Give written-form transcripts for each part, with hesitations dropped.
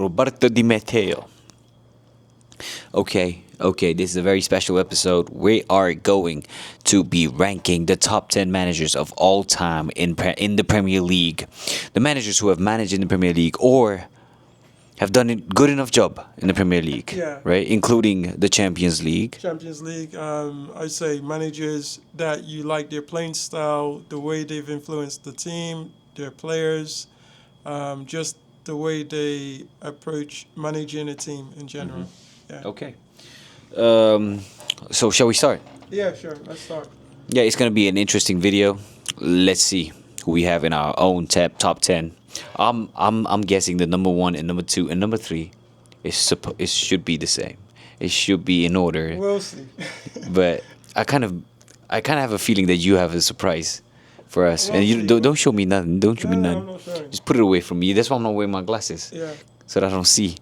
Roberto Di Matteo. Okay, this is a very special episode. We are going to be ranking the top 10 managers of all time in the Premier League. The managers who have managed in the Premier League or have done a good enough job in the Premier League, Yeah. right? Including the Champions League. Champions League. I'd say managers that you like their playing style, the way they've influenced the team, their players, just the way they approach managing a team in general. Yeah. Okay. Um, so shall we start? Yeah, sure. Let's start. Yeah, it's gonna be an interesting video. Let's see who we have in our own top 10. I'm guessing the number one and number two and number three it should be the same. It should be in order. We'll see. But I kind of have a feeling that you have a surprise for us. We'll And you see. don't show me nothing. Don't show me No, nothing. I'm not showing. Just put it away from me. That's why I'm not wearing my glasses. Yeah. So that I don't see.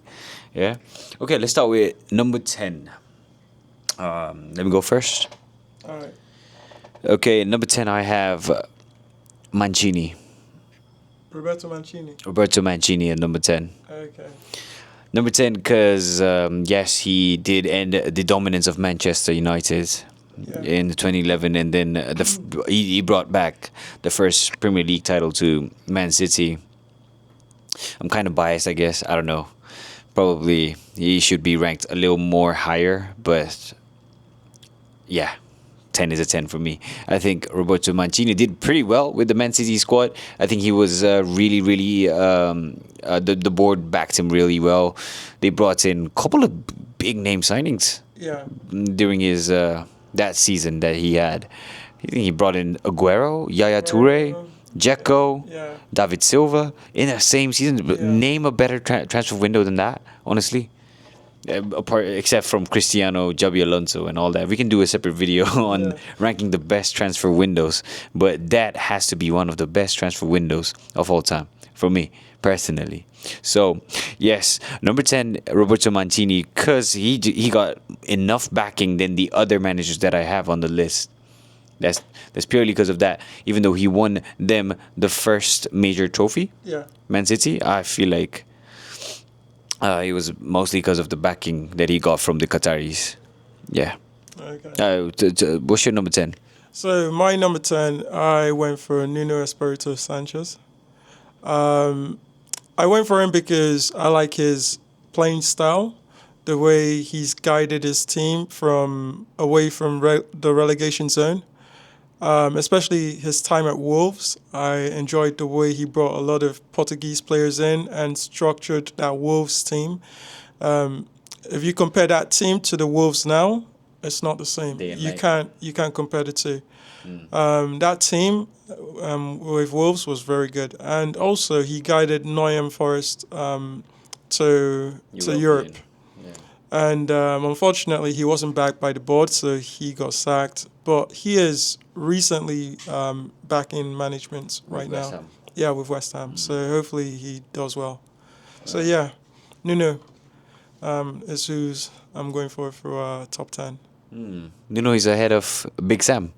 Yeah. Okay, let's start with number 10. Let me go first. All right. Okay, number 10 I have Mancini. Roberto Mancini at number 10. Okay. Number 10 because, yes, he did end the dominance of Manchester United Yeah. in 2011, and then he brought back the first Premier League title to Man City. I'm kind of biased, I guess. I don't know. Probably he should be ranked a little more higher, but yeah, 10 is a 10 for me. I think Roberto Mancini did pretty well with the Man City squad. I think he was really, the board backed him really well. They brought in a couple of big name signings Yeah. during his that season that he had. I think he brought in Aguero, Yaya Toure, Dzeko, Yeah. David Silva in the same season. But Yeah. name a better transfer window than that, honestly. Apart, except from Cristiano, Javi Alonso, and all that. We can do a separate video on Yeah. ranking the best transfer windows. But that has to be one of the best transfer windows of all time for me, personally. So, yes, number 10, Roberto Mancini, because he got enough backing than the other managers that I have on the list. That's purely because of that. Even though he won them the first major trophy, Yeah. Man City, I feel like it was mostly because of the backing that he got from the Qataris. Yeah. Okay. What's your number 10? So my number 10, I went for Nuno Espirito Sanchez. I went for him because I like his playing style, the way he's guided his team from away from the relegation zone, especially his time at Wolves. I enjoyed the way he brought a lot of Portuguese players in and structured that Wolves team. If you compare that team to the Wolves now, it's not the same. Day and You night. can't compare the two. That team with Wolves was very good, and also he guided Nottingham Forest to Europe. And unfortunately, he wasn't backed by the board, so he got sacked. But he is recently back in management right West now. Ham. Yeah, with West Ham. So hopefully he does well. So yeah, Nuno is who's I'm going for top 10. Nuno is ahead of Big Sam.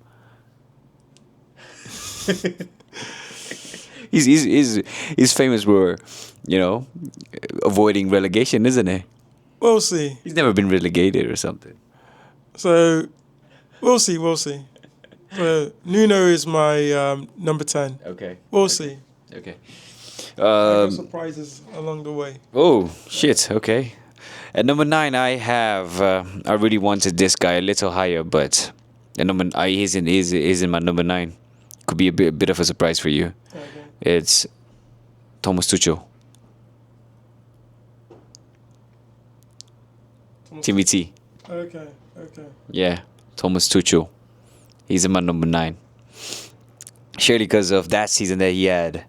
he's famous for, avoiding relegation, isn't he? We'll see. He's never been relegated or something. So we'll see. So Nuno is my number 10. Okay. We'll see. Okay. There surprises along the way. Oh shit. Okay. At number 9, I have. I really wanted this guy a little higher, but he's in my number 9. Could be a bit of a surprise for you. Okay. It's Thomas Tuchel. Timmy T. Okay. Yeah, Thomas Tuchel. He's in my number 9. Surely because of that season that he had,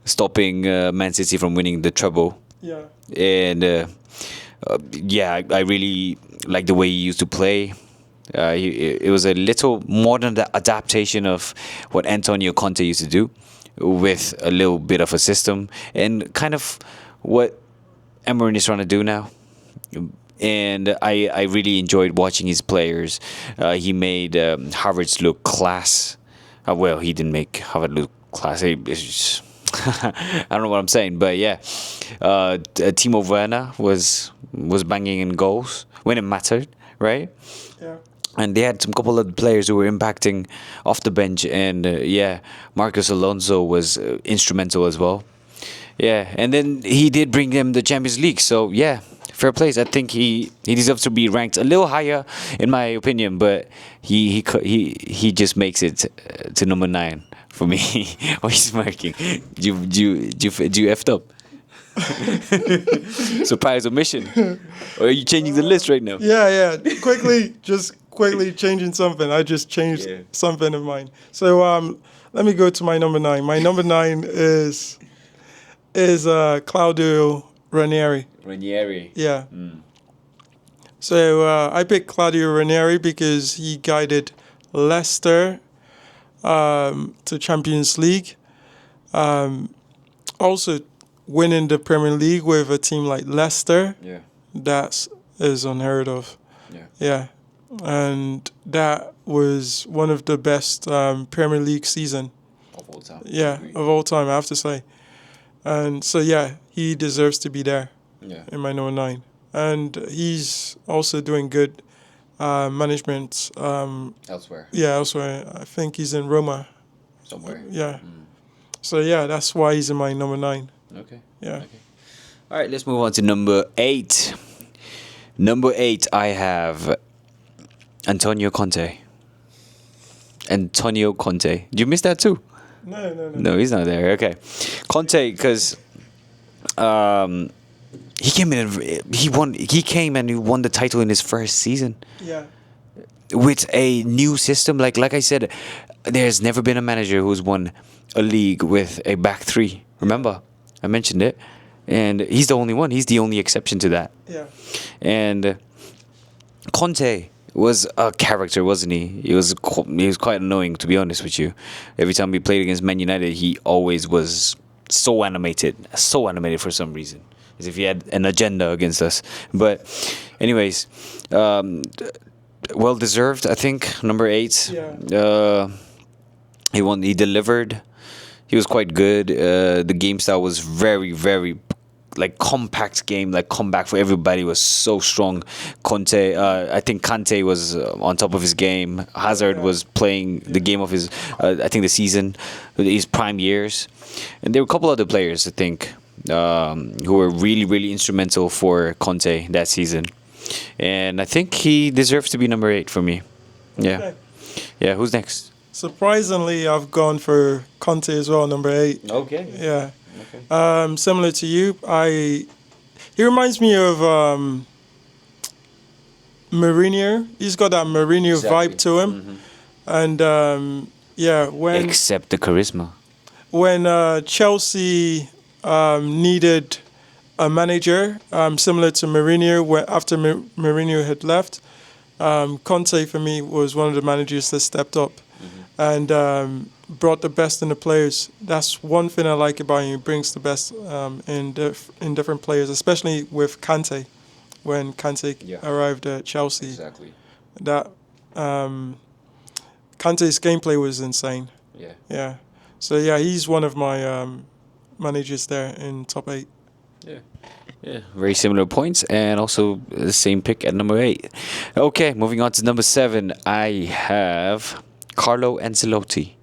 stopping Man City from winning the treble. Yeah. And I really like the way he used to play. It was a little modern adaptation of what Antonio Conte used to do, with a little bit of a system, and kind of what Emery is trying to do now. And I really enjoyed watching his players. He made Havertz look class. Well, he didn't make Havertz look class. I don't know what I'm saying, but yeah, Timo Werner was banging in goals when it mattered, right? Yeah. And they had some couple of players who were impacting off the bench, and yeah, Marcus Alonso was instrumental as well. Yeah, and then he did bring them the Champions League. So yeah, fair plays. I think he deserves to be ranked a little higher, in my opinion. But he just makes it to number 9 for me. Why are you smirking? You effed up. Surprise omission. Or are you changing the list right now? Yeah. Quickly changing something. I just changed Yeah. something of mine. So let me go to my number 9. My number 9 is Claudio Ranieri. Ranieri. Yeah. So I picked Claudio Ranieri because he guided Leicester to Champions League. Also winning the Premier League with a team like Leicester, Yeah. that is unheard of. Yeah. Yeah. And that was one of the best Premier League season. Of all time. Yeah, of all time, I have to say. And so yeah, he deserves to be there Yeah. in my number 9. And he's also doing good management. Elsewhere. Yeah, elsewhere. I think he's in Roma. Somewhere. Yeah. So yeah, that's why he's in my number 9. Okay. Yeah. All right, let's move on to number 8. Number 8, I have Antonio Conte. Antonio Conte. Did you miss that too? No. No, he's not there. Okay. Conte, because he came in and he came and he won the title in his first season Yeah. with a new system. Like I said, there's never been a manager who's won a league with a back three. Remember? I mentioned it. And he's the only one. He's the only exception to that. Yeah. And Conte was a character, wasn't he? He was quite annoying, to be honest with you. Every time we played against Man United, he always was so animated for some reason, as if he had an agenda against us. But, anyways, well deserved, I think. Number 8. Yeah. He won. He delivered. He was quite good. The game style was very, very compact game, comeback for everybody was so strong. Conte, I think Kante was on top of his game. Hazard was playing the game of his, I think the season, his prime years. And there were a couple other players, I think, who were really, really instrumental for Conte that season. And I think he deserves to be number 8 for me. Yeah. Okay. Yeah, who's next? Surprisingly, I've gone for Conte as well, number 8. Okay. Yeah. Similar to you, he reminds me of Mourinho. He's got that Mourinho vibe to him, and yeah, Except the charisma. when Chelsea needed a manager similar to Mourinho, after Mourinho had left, Conte for me was one of the managers that stepped up and brought the best in the players. That's one thing I like about him. He brings the best in different players, especially with Kante. When Kante arrived at Chelsea, Exactly. that Kante's gameplay was insane. Yeah. Yeah. So yeah, he's one of my managers there in top 8. Yeah, very similar points, and also the same pick at number 8. Okay, moving on to number 7, I have Carlo Ancelotti.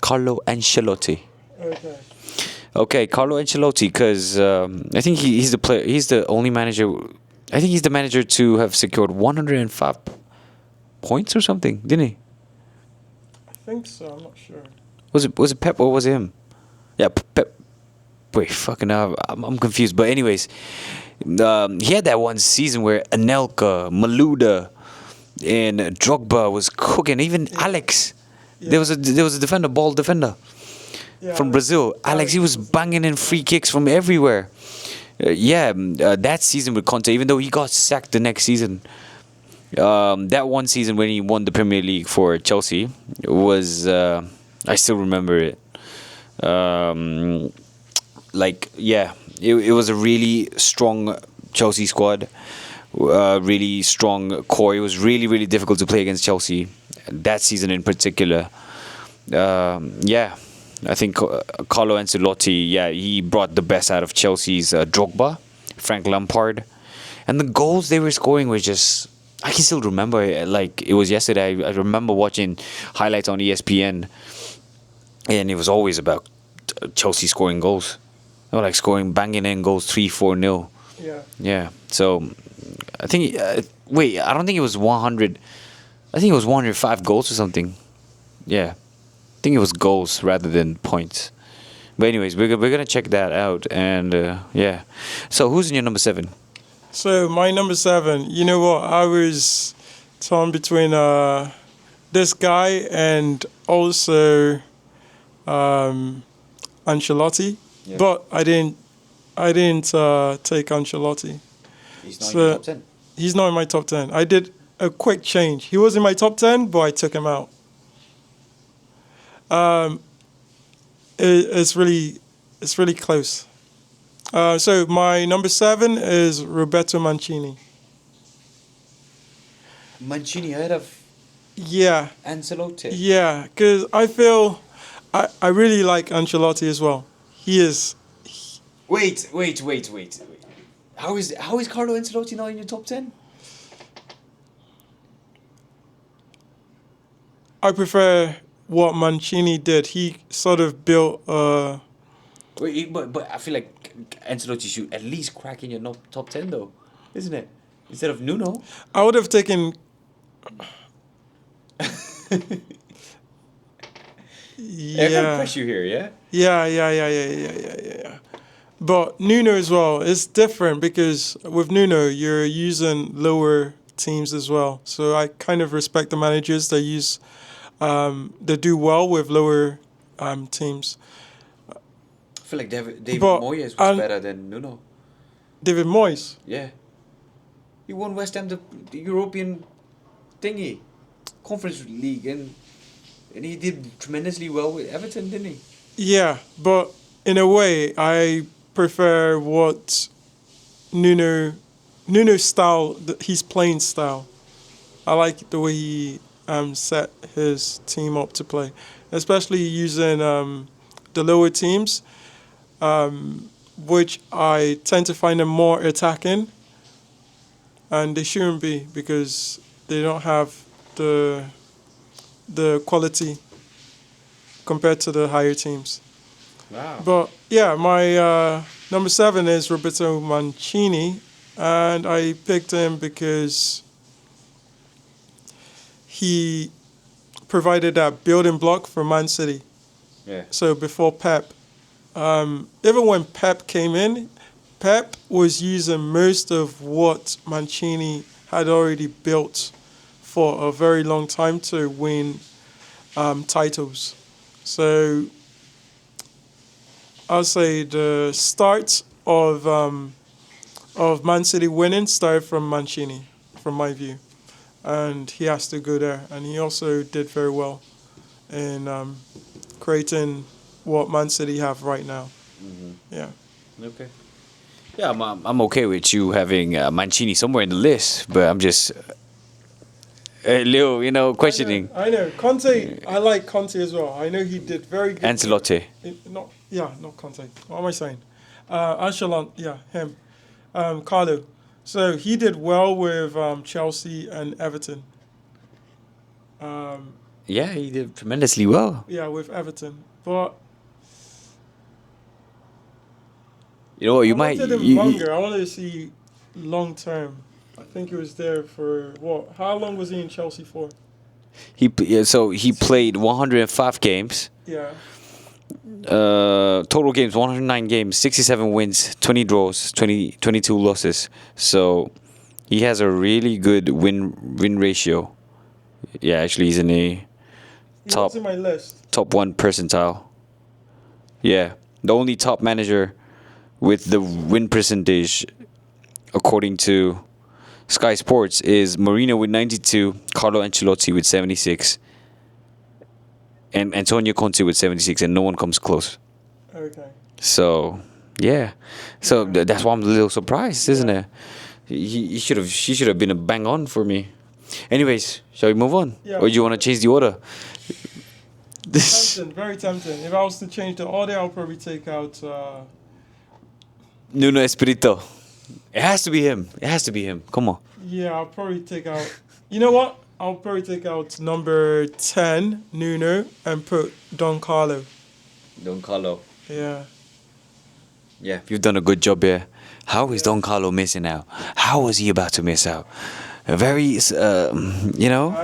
Carlo Ancelotti. Okay. Okay, Carlo Ancelotti, because I think he's the player. He's the only manager. I think he's the manager to have secured 105 points or something, didn't he? I think so. I'm not sure. Was it Pep or was it him? Yeah, Pep. Wait, fucking hell, I'm confused. But anyways, he had that one season where Anelka, Malouda, and Drogba was cooking. Even Alex, there was a defender, ball defender from Brazil. Alex, he was banging in free kicks from everywhere. That season with Conte, even though he got sacked the next season, that one season when he won the Premier League for Chelsea was I still remember it. It was a really strong Chelsea squad, really strong core. It was really, really difficult to play against Chelsea that season in particular. I think Carlo Ancelotti, yeah, he brought the best out of Chelsea's Drogba, Frank Lampard, and the goals they were scoring was just. I can still remember, like it was yesterday. I remember watching highlights on ESPN, and it was always about Chelsea scoring goals. They were like banging in goals 3-4-0. Yeah. Yeah. So I think. Wait, I don't think it was 100. I think it was 105 goals or something. Yeah. I think it was goals rather than points. But anyways, we're gonna check that out, and yeah. So who's in your number 7? So my number 7, you know what? I was torn between this guy and also Ancelotti, Yeah. but I didn't take Ancelotti. He's not in your top 10. He's not in my top 10. I did a quick change. He was in my top 10, but I took him out. It's really close. So my number 7 is Roberto Mancini. Mancini ahead of Yeah, Ancelotti. yeah, because I feel I really like Ancelotti as well. He is. Wait. How is Carlo Ancelotti not in your top 10? I prefer what Mancini did. He sort of built. Wait, but I feel like Ancelotti should at least crack in your top 10 though, isn't it? Instead of Nuno. I would have taken. I can't press you here, yeah? Yeah. But Nuno as well, it's different because with Nuno, you're using lower teams as well. So I kind of respect the managers that use, that do well with lower teams. I feel like David But, Moyes was better than Nuno. David Moyes, Yeah. He won West Ham the European thingy, Conference League, and he did tremendously well with Everton, didn't he? yeah, but in a way, I prefer what Nuno's style, his playing style. I like the way he set his team up to play, especially using the lower teams, which I tend to find them more attacking, and they shouldn't be because they don't have the quality compared to the higher teams. Wow. But yeah, my number 7 is Roberto Mancini, and I picked him because he provided that building block for Man City. Yeah. So before Pep, even when Pep came in, Pep was using most of what Mancini had already built for a very long time to win titles. So I'll say the start of Man City winning started from Mancini, from my view, and he has to go there. And he also did very well in creating what Man City have right now. Mm-hmm. Yeah. Okay. Yeah, I'm okay with you having Mancini somewhere in the list, but I'm just a little, questioning. I know. Conte, I like Conte as well. I know he did very good. Ancelotti. Not Conte. What am I saying? Ancelotti, yeah, him. Carlo. So he did well with Chelsea and Everton. Yeah, he did tremendously well. Yeah, with Everton. But You know what? You I might. wanted him longer. I wanted to see long term. I think he was there for what? How long was he in Chelsea for? He played 105 games. Yeah. Total games 109 games, 67 wins, 20 draws, 22 losses. So he has a really good win ratio. Yeah, actually he's in a He top was in my list. top 1 percentile. Yeah, the only top manager with the win percentage according to Sky Sports is Mourinho with 92, Carlo Ancelotti with 76, and Antonio Conte with 76, and no one comes close. Okay. So, yeah. So that's why I'm a little surprised, isn't it? She should have been a bang on for me. Anyways, shall we move on? Yeah. Or do you want to change the order? Tempting, very tempting. If I was to change the order, I'll probably take out. Nuno Espirito. It has to be him. It has to be him. Come on. Yeah, I'll probably take out. You know what? I'll probably take out number 10, Nuno, and put Don Carlo. Don Carlo. Yeah. Yeah, you've done a good job here. How is Don Carlo missing out? How was he about to miss out? A very,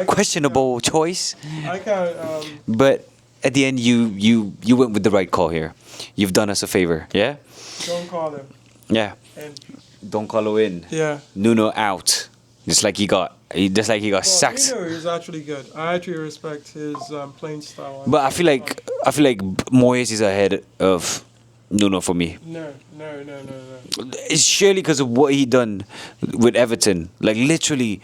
questionable choice. I can't. But at the end, you went with the right call here. You've done us a favor. Yeah. Don Carlo. Yeah. And Don Carlo in. yeah. Nuno out. Just like he got sacked. Nuno is actually good. I actually respect his playing style. But I feel like Moyes is ahead of Nuno for me. No. It's surely because of what he done with Everton. Like literally,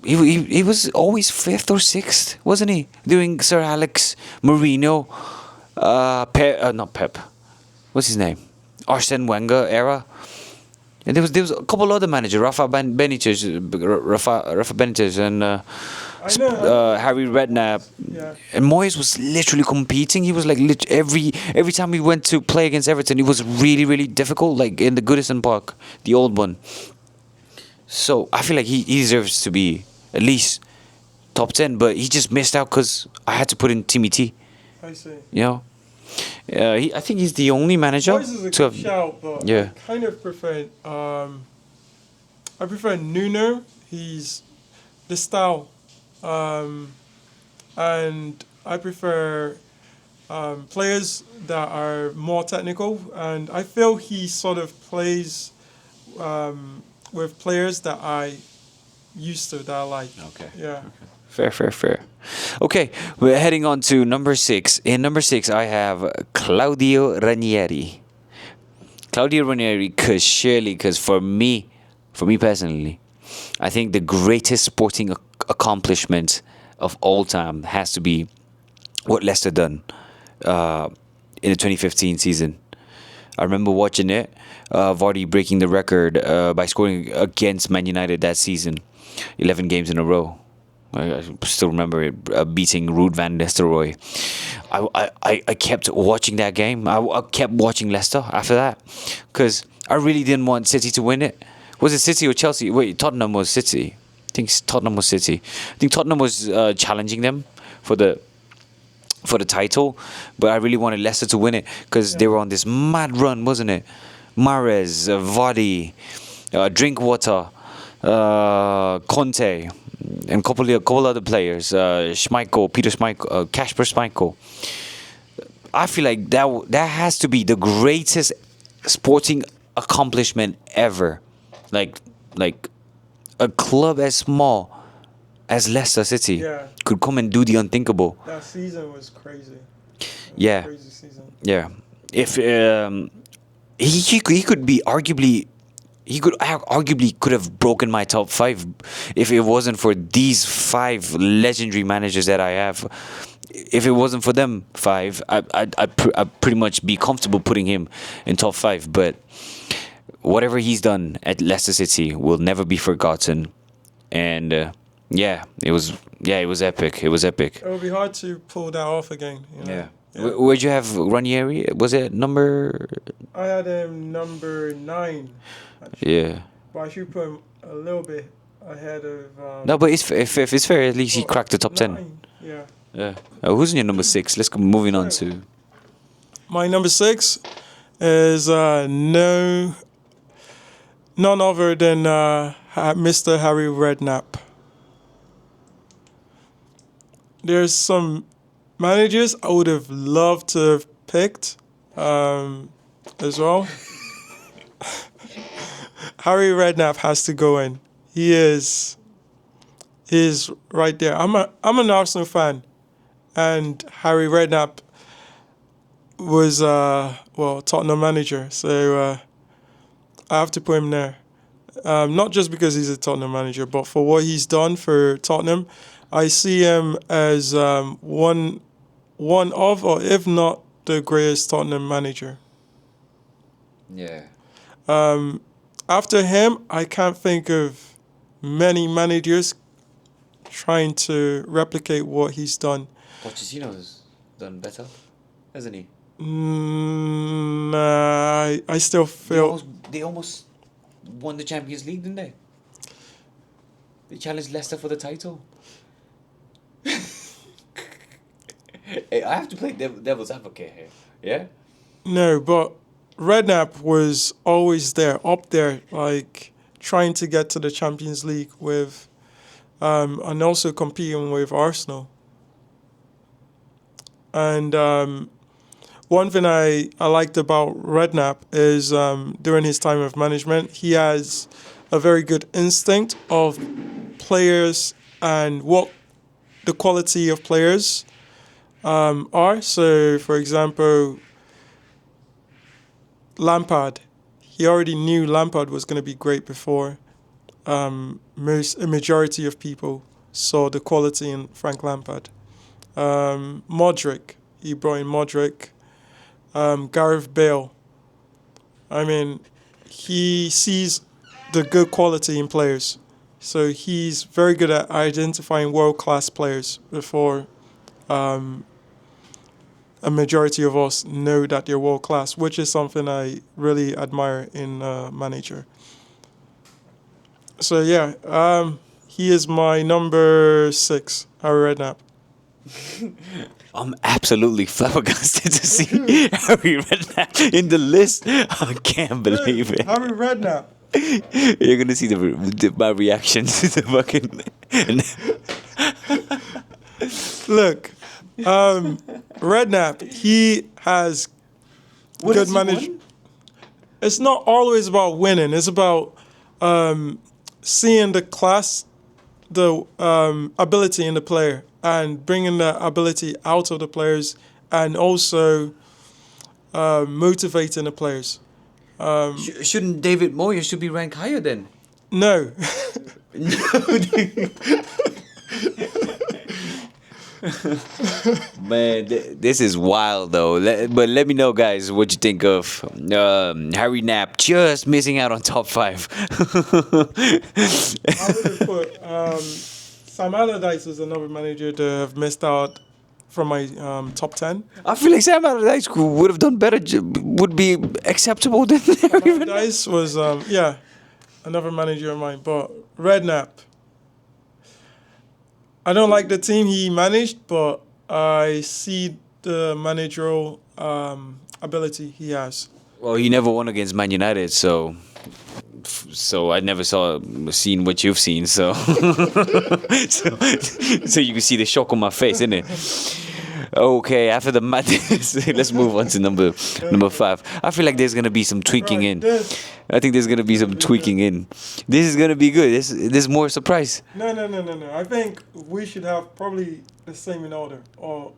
he was always fifth or sixth, wasn't he? During Sir Alex, Mourinho, not Pep. What's his name? Arsene Wenger era. And there was a couple other managers, Rafa Benitez, and I know. Harry Redknapp. Yeah. And Moyes was literally competing. He was like every time he went to play against Everton, it was really, really difficult. Like in the Goodison Park, the old one. So I feel like he deserves to be at least top 10, but he just missed out because I had to put in Timmy T. I see. You know, I think he's the only manager Moyes is a to good have. shout, but Yeah. I kind of prefer. I prefer Nuno. He's the style, and I prefer players that are more technical. And I feel he sort of plays with players that I used to that I like. Okay. Yeah. Fair. Okay, we're heading on to number 6. In number 6, I have Claudio Ranieri. Because for me personally, I think the greatest sporting accomplishment of all time has to be what Leicester done in the 2015 season. I remember watching it, Vardy breaking the record by scoring against Man United that season, 11 games in a row. I still remember it, beating Ruud van Nistelrooy. I kept watching that game. I kept watching Leicester after that because I really didn't want City to win it. Was it City or Chelsea? Wait, Tottenham was City. I think Tottenham was City. I think Tottenham was challenging them for the title, but I really wanted Leicester to win it because they were on this mad run, wasn't it? Mahrez, Vardy, Drinkwater, Conte, and couple other players, Schmeichel, Peter Schmeichel, Kasper Schmeichel. I feel like that has to be the greatest sporting accomplishment ever. Like a club as small as Leicester City Yeah. could come and do the unthinkable. That season was crazy. Yeah. Crazy season. Yeah, if he could be arguably. He could have broken my top 5 if it wasn't for these 5 legendary managers that I have. If it wasn't for them 5, I'd pretty much be comfortable putting him in top 5. But whatever he's done at Leicester City will never be forgotten. And it was epic. It was epic. It would be hard to pull that off again. You know? Yeah. Where'd you have Ranieri? Was it number? I had him number 9. Actually. Yeah. But I should put him a little bit ahead of. No, but if it's fair, at least he cracked the top 10. 9. Yeah. Yeah. Who's in your number 6? Let's go moving on to. My number 6 is none other than Mr. Harry Redknapp. There's some managers I would have loved to have picked as well. Harry Redknapp has to go in. He is right there. I'm an Arsenal fan, and Harry Redknapp was Tottenham manager, so I have to put him there. Not just because he's a Tottenham manager, but for what he's done for Tottenham. I see him as one of, or if not the greatest Tottenham manager. Yeah. After him, I can't think of many managers trying to replicate what he's done. Pochettino's done better, hasn't he? Nah, I still feel They almost won the Champions League, didn't they? They challenged Leicester for the title. Hey, I have to play devil's advocate here. Yeah. no, but Redknapp was always there, up there, like trying to get to the Champions League with, and also competing with Arsenal. And one thing I liked about Redknapp is during his time of management, he has a very good instinct of players and what the quality of players are. So, for example, Lampard, he already knew Lampard was going to be great before a majority of people saw the quality in Frank Lampard. Modric, he brought in Modric. Gareth Bale, I mean, he sees the good quality in players. So he's very good at identifying world class players before a majority of us know that they're world class, which is something I really admire in a manager. So yeah, he is my number 6, Harry Redknapp. I'm absolutely flabbergasted to see Harry Redknapp in the list. I can't believe it. Harry Redknapp. You're gonna see my reaction to the fucking. Look, Redknapp, he has good management. It's not always about winning. It's about seeing the class, the ability in the player, and bringing the ability out of the players, and also motivating the players. Shouldn't David Moyes should be ranked higher then? No. Man, this is wild though. But let me know, guys, what you think of Harry Knapp just missing out on top 5. I would have put Sam Allardyce is another manager that have missed out from my top 10. I feel like Sam Allardyce would have done better, would be acceptable than Harry Redknapp. Allardyce was, another manager of mine. But Redknapp, I don't like the team he managed, but I see the managerial ability he has. Well, he never won against Man United, so I never seen what you've seen, so so you can see the shock on my face, innit? Okay, after the madness, let's move on to number 5. I feel like there's gonna be some tweaking in. I think there's gonna be some tweaking in. This is gonna be good. This more surprise. No. I think we should have probably the same in order, or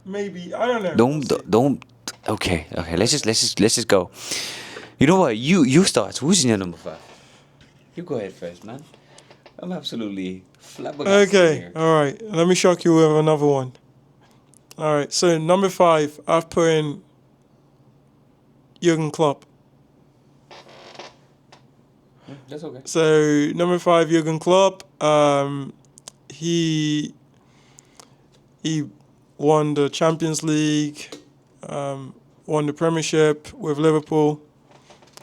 maybe I don't know. Don't. Okay. Let's just go. You know what? You start. Who's in your number 5? You go ahead first, man. I'm absolutely flabbergasted. Okay, here. all right. Let me shock you with another one. All right, so number 5, I've put in Jurgen Klopp. That's okay. So number 5, Jurgen Klopp. He won the Champions League, won the Premiership with Liverpool.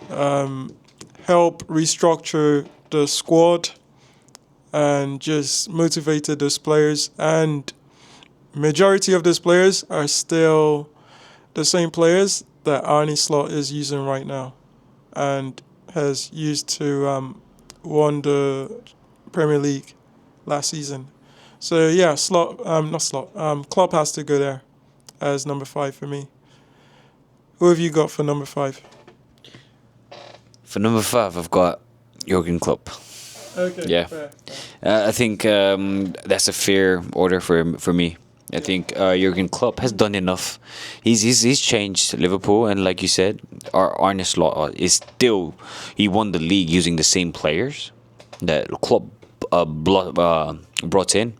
Helped restructure the squad and just motivated those players. And majority of those players are still the same players that Arne Slot is using right now, and has used to won the Premier League last season. So yeah, Klopp has to go there as number 5 for me. Who have you got for number 5? For number 5, I've got Jurgen Klopp. Okay. Yeah. Fair. I think that's a fair order for me. I think Jurgen Klopp has done enough. He's changed Liverpool, and like you said, Arne Slot is still. He won the league using the same players that Klopp brought in.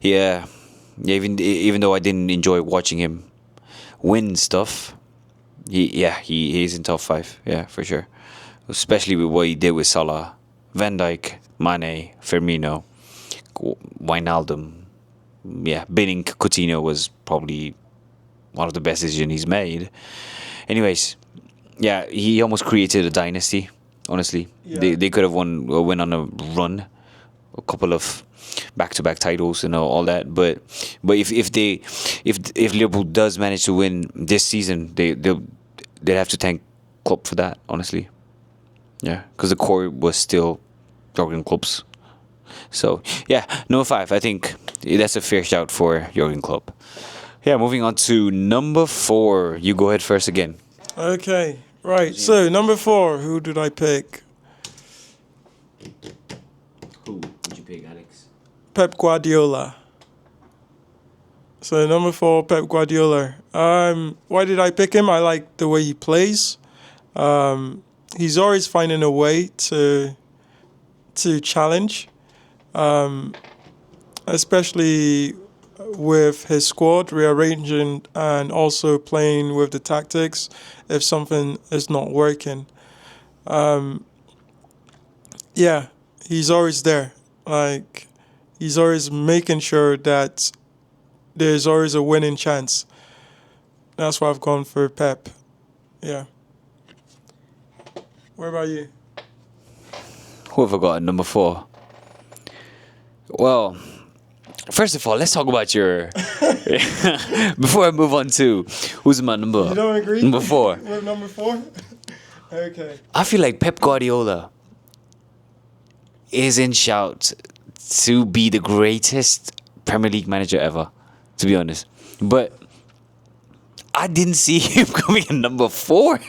Yeah, even though I didn't enjoy watching him win stuff, he's in top 5. Yeah, for sure. Especially with what he did with Salah, Van Dijk, Mane, Firmino, Wijnaldum. yeah, binning Coutinho was probably one of the best decisions he's made. Anyways, yeah, he almost created a dynasty. Honestly, Yeah. they could have went on a run, a couple of back-to-back titles, all that. But if Liverpool does manage to win this season, they'd have to thank Klopp for that. Honestly, yeah, because the core was still Jurgen Klopp's. So yeah, number 5. I think that's a fair shout for Jurgen Klopp. Yeah, moving on to number 4. You go ahead first again. Okay. Right. So number 4, who did I pick? Who would you pick, Alex? Pep Guardiola. So number 4, Pep Guardiola. Why did I pick him? I like the way he plays. He's always finding a way to challenge, especially with his squad, rearranging and also playing with the tactics if something is not working. Yeah, he's always there. Like, he's always making sure that there's always a winning chance. That's why I've gone for Pep. Yeah. What about you? Who have I got at number 4? Well, first of all, let's talk about your. Before I move on to who's my number. You don't agree? Number 4. With number 4? Okay. I feel like Pep Guardiola is in shout to be the greatest Premier League manager ever, to be honest. But I didn't see him coming in number 4.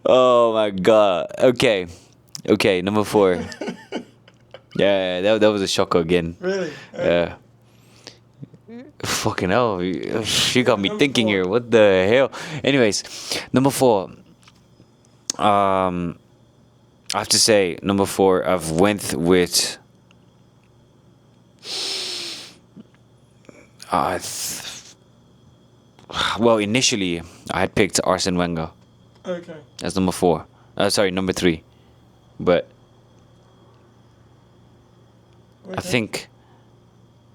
Oh my god. Okay, number 4. Yeah, that was a shocker again. Really? Yeah. Fucking hell, you got me Number thinking 4. here. What the hell? Anyways, number 4. I have to say, number 4, I've went with. Well, initially I had picked Arsene Wenger Okay. as number 4. Sorry, number 3. But I Okay. think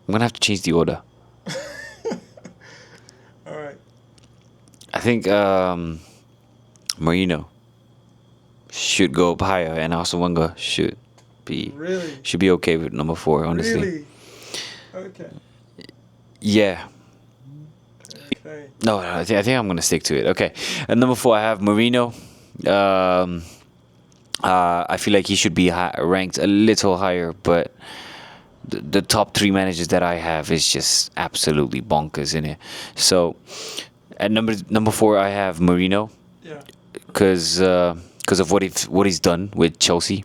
I'm gonna have to change the order. All right. I think Mourinho should go up higher, and Arsene Wenger should be Really? okay with number 4. Honestly, Really? Okay. yeah. Okay. No, I think I'm gonna stick to it. Okay, at number 4 I have Mourinho. I feel like he should be ranked a little higher, but the top 3 managers that I have is just absolutely bonkers in it. So at number 4 I have Mourinho Yeah. because of what he's done with Chelsea.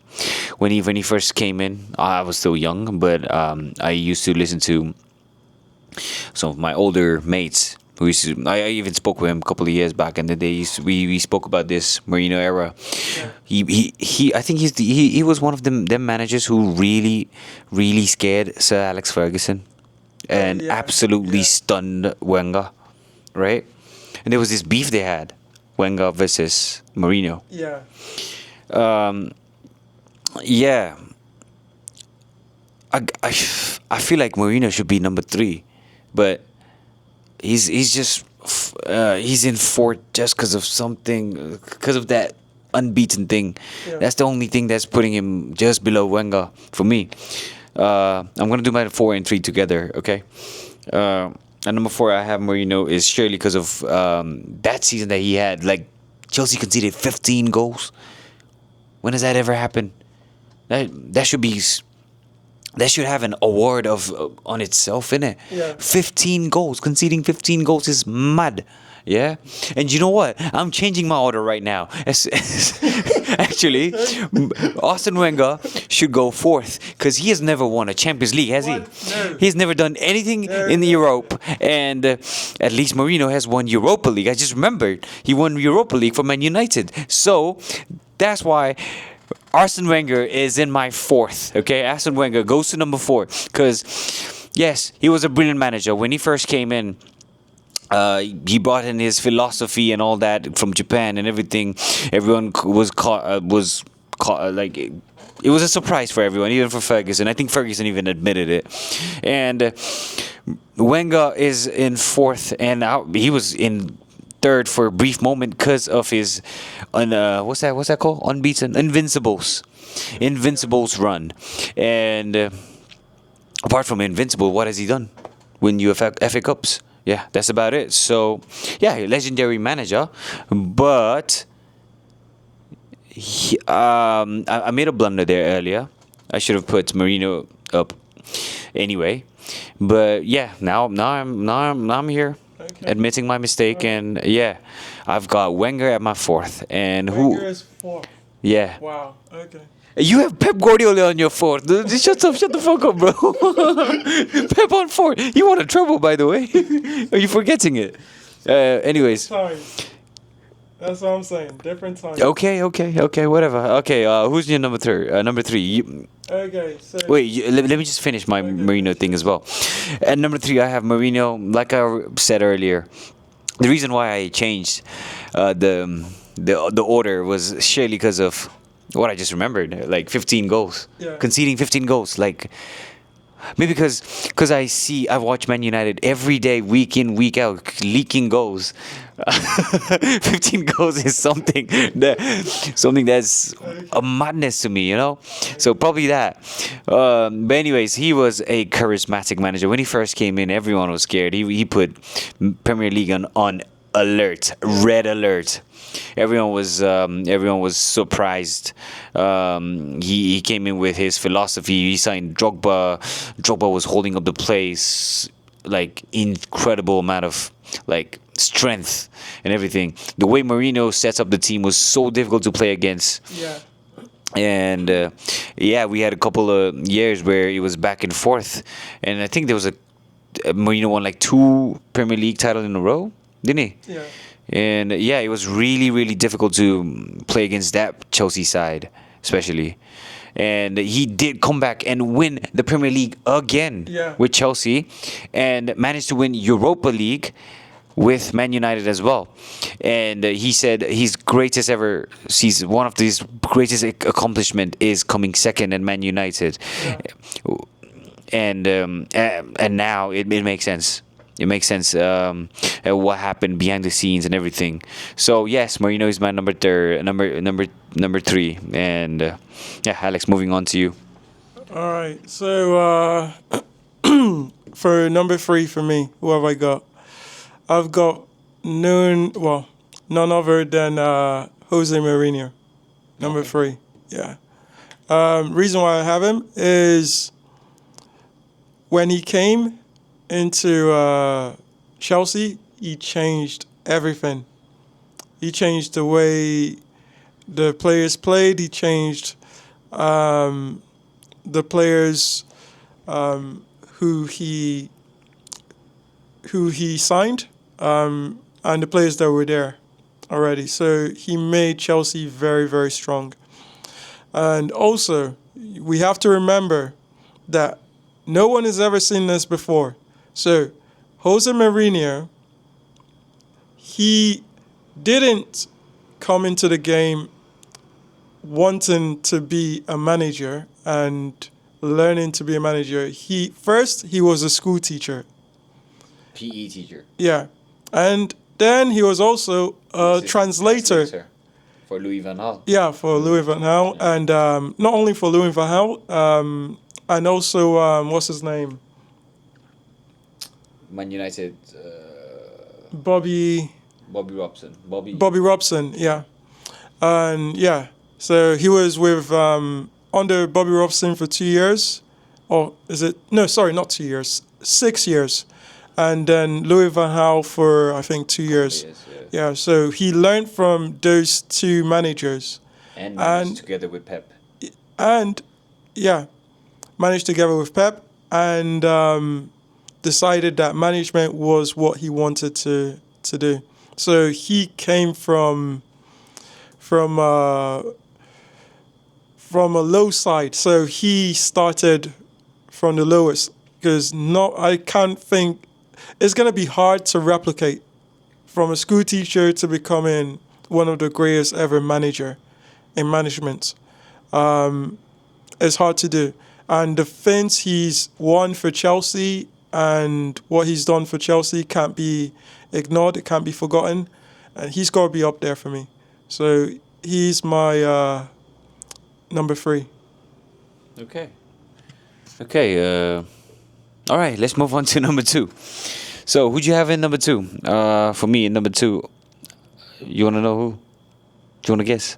When he first came in, I was still young, but I used to listen to some of my older mates who used to. I even spoke with him a couple of years back, and then we spoke about this Mourinho era. Yeah. He I think he was one of them managers who really scared Sir Alex Ferguson, and yeah, absolutely yeah. stunned Wenger, right? And there was this beef they had, Wenger versus Mourinho. Yeah. Yeah. I feel like Mourinho should be number 3, but he's just he's in 4th just because of something, because of that unbeaten thing. Yeah. That's the only thing that's putting him just below Wenger for me. I'm gonna do my 4 and 3 together, okay? And number 4 I have Mourinho is surely because of that season that he had. Like, Chelsea conceded 15 goals. When has that ever happened? That should be. That should have an award of on itself, innit? Yeah. 15 goals. Conceding 15 goals is mad. Yeah? And you know what? I'm changing my order right now. Actually, Arsene Wenger should go 4th because he has never won a Champions League, has What? he? No. He's never done anything in no. Europe. And at least Mourinho has won Europa League. I just remembered he won Europa League for Man United. So that's why Arsene Wenger is in my 4th. Okay, Arsene Wenger goes to number 4 because, yes, he was a brilliant manager when he first came in. He brought in his philosophy and all that from Japan and everything. Everyone was like it was a surprise for everyone, even for Ferguson. I think Ferguson even admitted it. And Wenger is in fourth, and he was in third for a brief moment because of his what's that called, unbeaten Invincibles run. And apart from Invincible, what has he done? Win FA Cups. Yeah, that's about it. So, yeah, legendary manager. But I made a blunder there earlier. I should have put Mourinho up anyway. But yeah, now I'm here, Okay. admitting my mistake, and yeah, I've got Wenger at my fourth, and Wenger is fourth. yeah. Wow. Okay. You have Pep Guardiola on your fourth. Shut the fuck up, bro. Pep on fourth. You want a trouble, by the way. Are you forgetting it? Anyways. Times. That's what I'm saying. Different times. Okay, whatever. Okay, who's your number three? Number three. Okay. So. Wait, let me just finish my Mourinho thing as well. At number three, I have Mourinho. Like I said earlier, the reason why I changed the order was surely because of what I just remembered, like 15 goals, Yeah. conceding 15 goals, like. Maybe because I watch Man United every day, week in, week out, leaking goals. 15 goals is something that's a madness to me, you know. So probably that. But anyways, he was a charismatic manager. When he first came in, everyone was scared. He put Premier League on alert, red alert. Everyone was surprised. He came in with his philosophy. He signed Drogba. Drogba was holding up the place, like incredible amount of like strength and everything. The way Mourinho sets up the team was so difficult to play against. Yeah. And yeah, we had a couple of years where it was back and forth, and I think there was Mourinho won like 2 Premier League titles in a row, didn't he? Yeah. And yeah, it was really, really difficult to play against that Chelsea side, especially. And he did come back and win the Premier League again Yeah. with Chelsea, and managed to win Europa League with Man United as well. And he said his greatest ever season, one of his greatest accomplishment is coming second in Man United. And now it makes sense. It makes sense what happened behind the scenes and everything. So yes, Mourinho is my number three, and yeah, Alex, moving on to you. All right. So for number three for me, who have I got? I've got none other than Jose Mourinho. Number three. Yeah. Reason why I have him is when he came into Chelsea, he changed everything. He changed the way the players played. He changed the players who he signed and the players that were there already. So he made Chelsea very, very strong. And also, we have to remember that no one has ever seen this before. So, Jose Mourinho, he didn't come into the game wanting to be a manager and learning to be a manager. He was a school teacher. PE teacher. Yeah. And then he was also a translator. For Louis van Gaal. Yeah, for Louis van Gaal. And not only for Louis van Gaal, and also, what's his name? Man United. Bobby Robson. Bobby Robson, yeah. And yeah, so he was with under Bobby Robson for 2 years. Or is it? No, sorry, not 2 years. 6 years. And then Louis van Gaal for, I think, 2 years. Yes. Yeah, so he learned from those two managers. And managed together with Pep. And, yeah, managed together with Pep and decided that management was what he wanted to do. So he came from a low side. So he started from the lowest because I can't think it's gonna be hard to replicate from a school teacher to becoming one of the greatest ever manager in management. It's hard to do. And the things he's won for Chelsea and what he's done for Chelsea can't be ignored. It can't be forgotten. And he's got to be up there for me. So he's my number 3. Okay. Okay. All right. Let's move on to number 2. So who'd you have in number 2? For me, in number 2, you want to know who? Do you want to guess?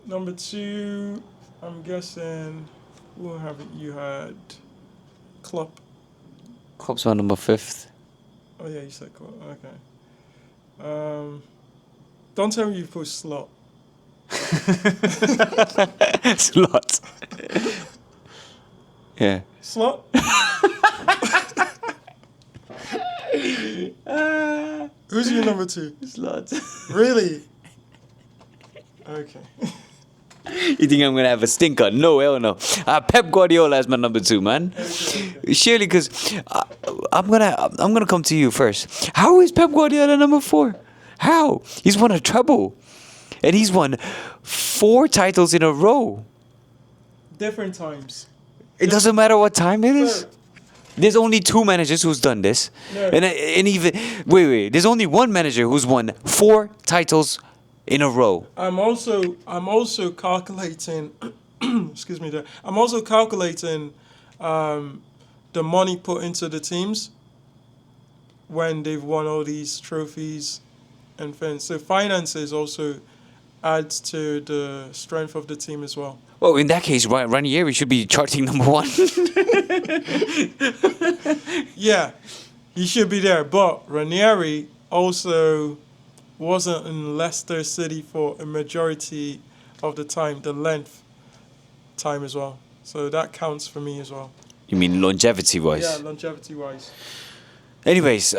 Number 2, I'm guessing, who haven't you had? Klopp. Klopp's my number 5th. Oh yeah, you said Klopp. Okay. Don't tell me you put Slot. Slot. Yeah. Slot? Who's your number 2? Slot. Really? Okay. You think I'm gonna have a stinker? No, hell no. Pep Guardiola is my number 2, man. Okay. Surely, because I'm gonna come to you first. How is Pep Guardiola number 4? How? He's won a treble, and he's won 4 titles in a row. Different times. It doesn't matter what time it is. Sir, There's only 2 managers who's done this, No. and even wait. There's only 1 manager who's won 4 titles in a row. I'm also calculating. Excuse me. There. I'm also calculating the money put into the teams when they've won all these trophies and things. So finances also adds to the strength of the team as well. Well, in that case, Ranieri should be charting number 1. Yeah, he should be there. But Ranieri also wasn't in Leicester City for a majority of the time, the length time as well. So that counts for me as well. You mean longevity-wise? Yeah, longevity-wise. Anyways,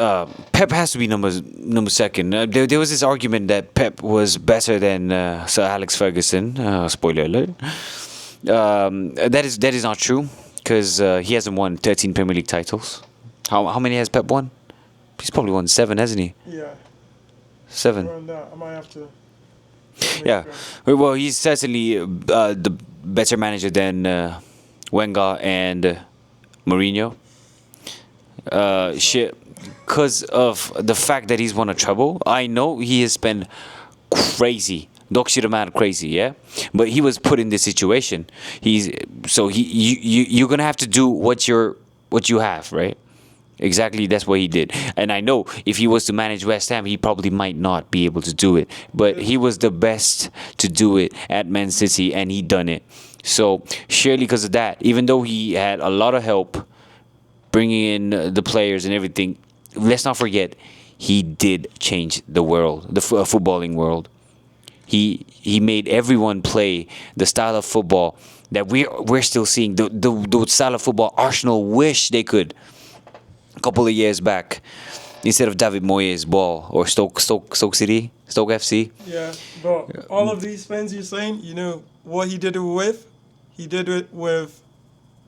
Pep has to be number 2nd. There was this argument that Pep was better than Sir Alex Ferguson. Spoiler alert. That is not true, because he hasn't won 13 Premier League titles. How many has Pep won? He's probably won 7, hasn't he? Yeah, 7. around that. I might have to. Yeah. Well, he's certainly the better manager than Wenger and Mourinho. Because of the fact that he's won a treble. I know he has been crazy. Dog shit man crazy, yeah? But he was put in this situation. You're gonna have to do what you have, right? Exactly, that's what he did. And I know if he was to manage West Ham, he probably might not be able to do it. But he was the best to do it at Man City, and he done it. So surely because of that, even though he had a lot of help bringing in the players and everything, let's not forget, he did change the world, the footballing world. He made everyone play the style of football that we're still seeing, the style of football Arsenal wish they could a couple of years back, instead of David Moyes' ball or Stoke City, Stoke FC. Yeah, but all of these fans you're saying, you know what he did it with? He did it with.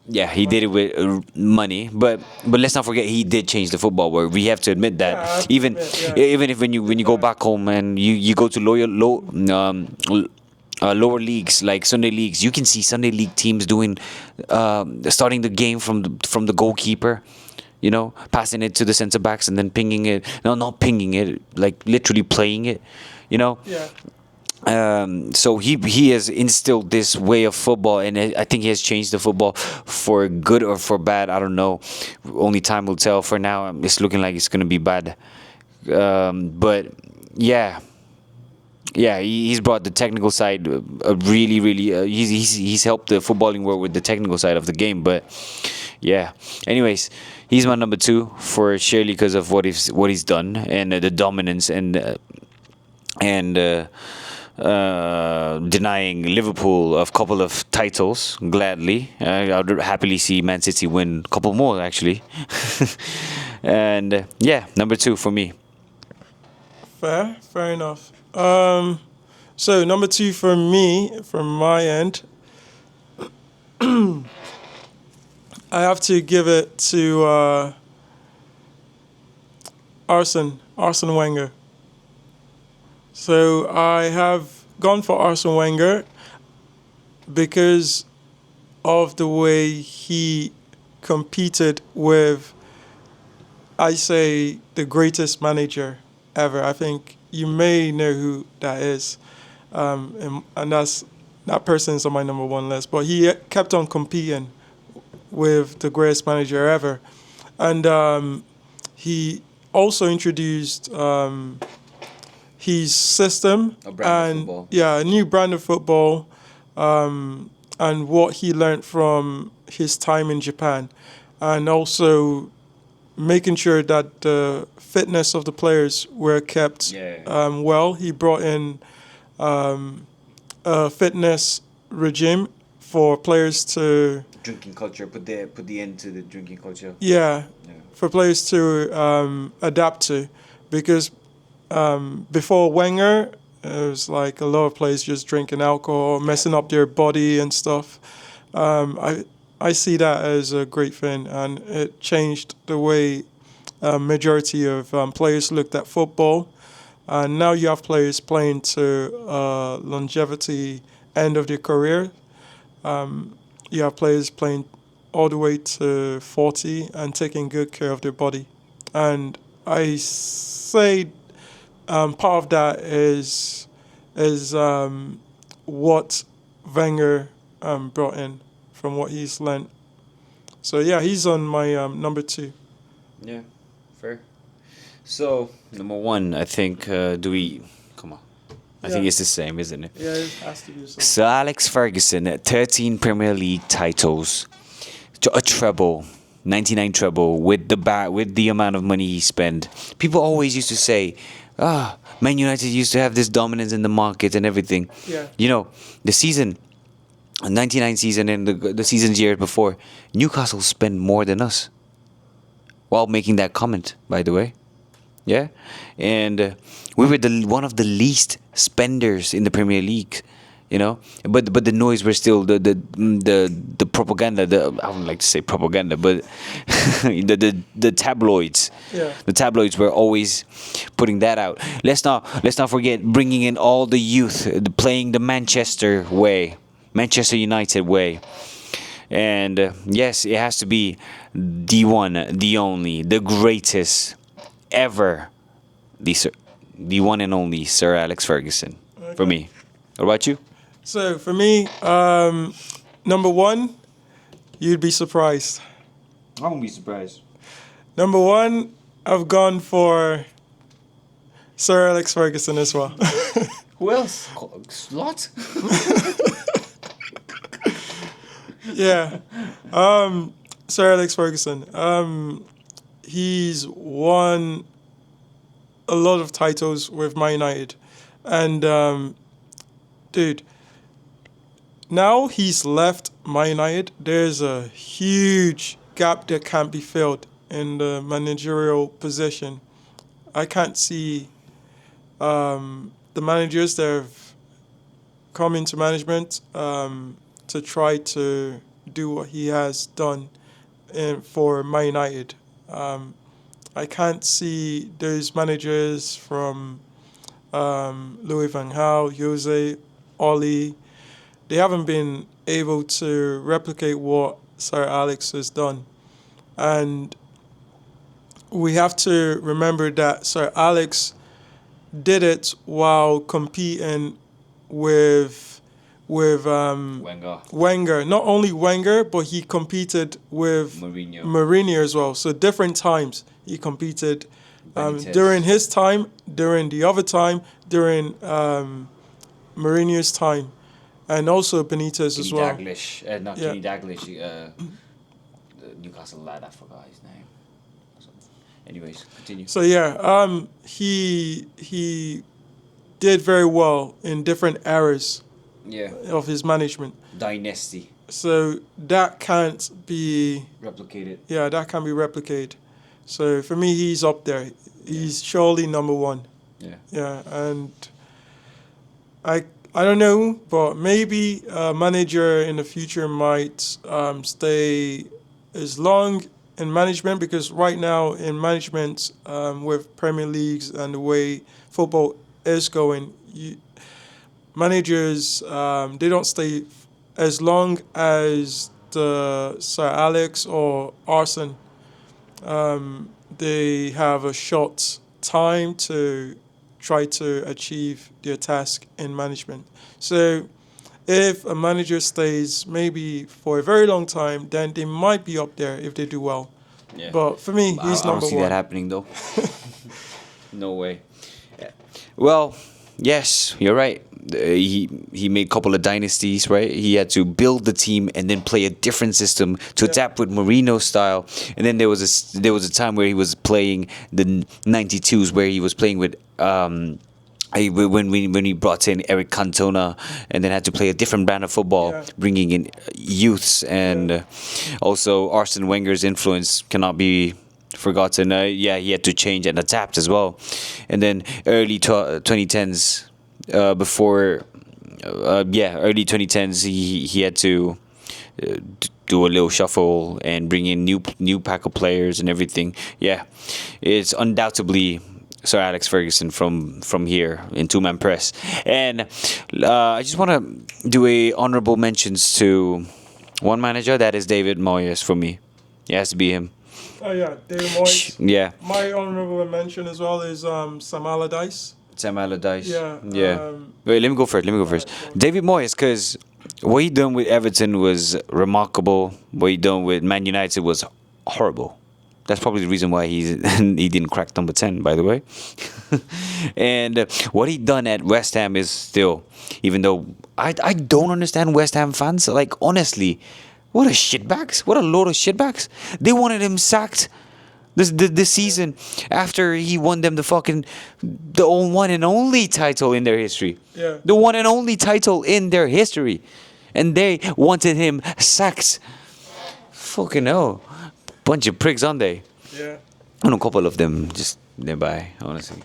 Yeah, he did it with money, but let's not forget he did change the football world. We have to admit that. Yeah, I have to even admit, yeah. even if when you go back home and you go to lower leagues like Sunday leagues, you can see Sunday league teams doing starting the game from the goalkeeper, you know, passing it to the centre backs and then pinging it. No, not pinging it, like literally playing it, you know. Yeah. So he has instilled this way of football, and I think he has changed the football for good or for bad. I don't know. Only time will tell. For now, it's looking like it's gonna be bad. But yeah, he's brought the technical side. Really, he's helped the footballing world with the technical side of the game. But yeah. Anyways, he's my number 2 for surely because of what he's done and the dominance and denying Liverpool a couple of titles gladly. I would happily see Man City win a couple more actually. And number 2 for me. Fair enough. So number 2 for me, from my end, I have to give it to Arsene Wenger. So I have gone for Arsene Wenger because of the way he competed with, I say, the greatest manager ever. I think you may know who that is, and that person's on my number one list. But he kept on competing with the greatest manager ever, and he also introduced his system A brand of and football. yeah, a new brand of football, and what he learned from his time in Japan, and also making sure that the fitness of the players were kept Yeah. well. He brought in a fitness regime for players to Drinking culture. Put the end to the drinking culture. yeah, Yeah. for players to adapt to, because before Wenger, it was like a lot of players just drinking alcohol, messing up their body and stuff. I see that as a great thing, and it changed the way majority of players looked at football. And now you have players playing to longevity end of their career. You have players playing all the way to 40 and taking good care of their body. And I say part of that is what Wenger brought in from what he's learned. So yeah, he's on my number two. Yeah. Fair. So number one, I think. Do we? Come on. I think Yeah. it's the same, isn't it? Yeah, it has to be the same. Sir Alex Ferguson, 13 Premier League titles, a treble, 99 treble with the amount of money he spent. People always used to say, Man United used to have this dominance in the market and everything. Yeah. You know, the season, 99 season and the seasons year before, Newcastle spent more than us. While making that comment, by the way. Yeah, and we were one of the least spenders in the Premier League, you know. But the noise were still the propaganda. I wouldn't like to say propaganda, but the tabloids. Yeah. The tabloids were always putting that out. Let's not forget bringing in all the youth, playing the Manchester way, Manchester United way. And yes, it has to be the one, the only, the greatest ever, the one and only Sir Alex Ferguson. For me. What about you? So for me, number one, you'd be surprised. I won't be surprised. Number one, I've gone for Sir Alex Ferguson as well. Who else? Slot? Yeah. Sir Alex Ferguson. He's won a lot of titles with Man United. And, dude, now he's left Man United. There's a huge gap that can't be filled in the managerial position. I can't see the managers that have come into management to try to do what he has done for Man United. I can't see those managers from Louis van Gaal, Jose, Oli. They haven't been able to replicate what Sir Alex has done. And we have to remember that Sir Alex did it while competing with Wenger. Wenger. Not only Wenger, but he competed with Mourinho. Mourinho as well. So different times he competed. Benitez. During his time, during the other time, during Mourinho's time, and also Benitez as Kenny well. Dalglish. Not Yeah. Kenny Dalglish. The Newcastle lad, I forgot his name. Anyways, continue. So yeah, he did very well in different eras Yeah. of his management. Dynasty. So that can't be Replicated. that can be replicated. So for me, he's up there. He's surely number one. Yeah. Yeah, and I don't know, but maybe a manager in the future might stay as long in management, because right now in management with Premier Leagues and the way football is going, managers they don't stay as long as the Sir Alex or Arsene. They have a short time to try to achieve their task in management. So if a manager stays maybe for a very long time, then they might be up there if they do well. Yeah. But for me, I he's don't number see one. that happening though. No way. Yeah. Well, yes, you're right. He made a couple of dynasties, right? He had to build the team and then play a different system to adapt with Mourinho's style. And then there was a time where he was playing the 92s, where he was playing with when he brought in Eric Cantona, and then had to play a different brand of football, Yeah. bringing in youths, and also Arsene Wenger's influence cannot be forgotten. Yeah, he had to change and adapt as well. And then early 2010s, early 2010s, he had to do a little shuffle and bring in new pack of players and everything. Yeah, it's undoubtedly Sir Alex Ferguson from here in two-man press. And I just want to do a honorable mentions to one manager, that is David Moyes for me. It has to be him. Oh yeah, David Moyes. Yeah, My honorable mention as well is Sam Allardyce. Sam Allardyce. Yeah, Yeah. Wait, let me go first. David Moyes, because what he done with Everton was remarkable. What he done with Man United was horrible. That's probably the reason why he didn't crack number 10, by the way. And what he done at West Ham is still, even though I don't understand West Ham fans. Like, honestly, what a shitbags. What a load of shitbags. They wanted him sacked this season after he won them the one and only title in their history. Yeah. The one and only title in their history. And they wanted him sacked. Fucking hell. Bunch of pricks, aren't they? Yeah. And a couple of them just nearby, honestly.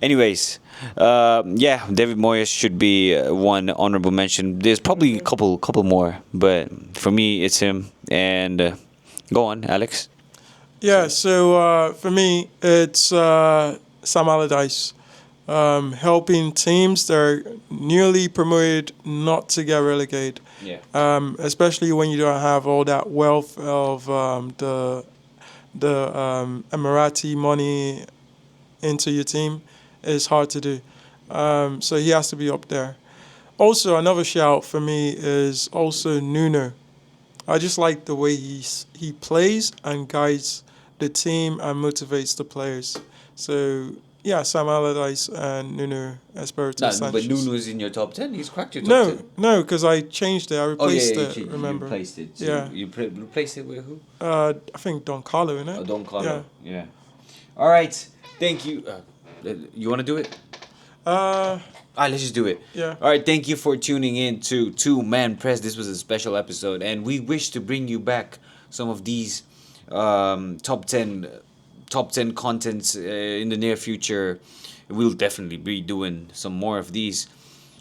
Anyways, David Moyes should be one honorable mention. There's probably a couple more, but for me, it's him. And go on, Alex. Yeah, so for me, it's Sam Allardyce helping teams that are newly promoted not to get relegated. Yeah. Especially when you don't have all that wealth of the Emirati money into your team. It's hard to do. So he has to be up there. Also, another shout for me is also Nuno. I just like the way he plays and guides the team and motivates the players. So yeah, Sam Allardyce and Nuno Espirito Sanchez. But Nuno's in your top 10. He's cracked your top 10. No, because I changed it. I replaced it. You Remember? replaced it. So Yeah. You replaced it with who? I think Don Carlo, innit? Oh, Don Carlo. Yeah. All right. Thank you. You want to do it? Yeah. All right, let's just do it. Yeah. All right, thank you for tuning in to Two Man Press. This was a special episode, and we wish to bring you back some of these top 10 contents in the near future. We'll definitely be doing some more of these.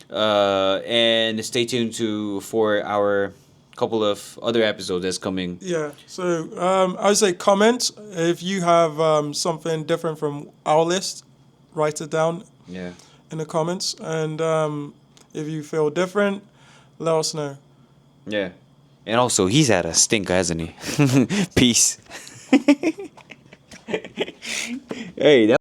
And stay tuned for our couple of other episodes that's coming. Yeah. So I would say comment if you have something different from our list. Write it down Yeah. in the comments, and if you feel different, let us know. Yeah. And also, he's had a stinker, hasn't he? Peace. Hey, that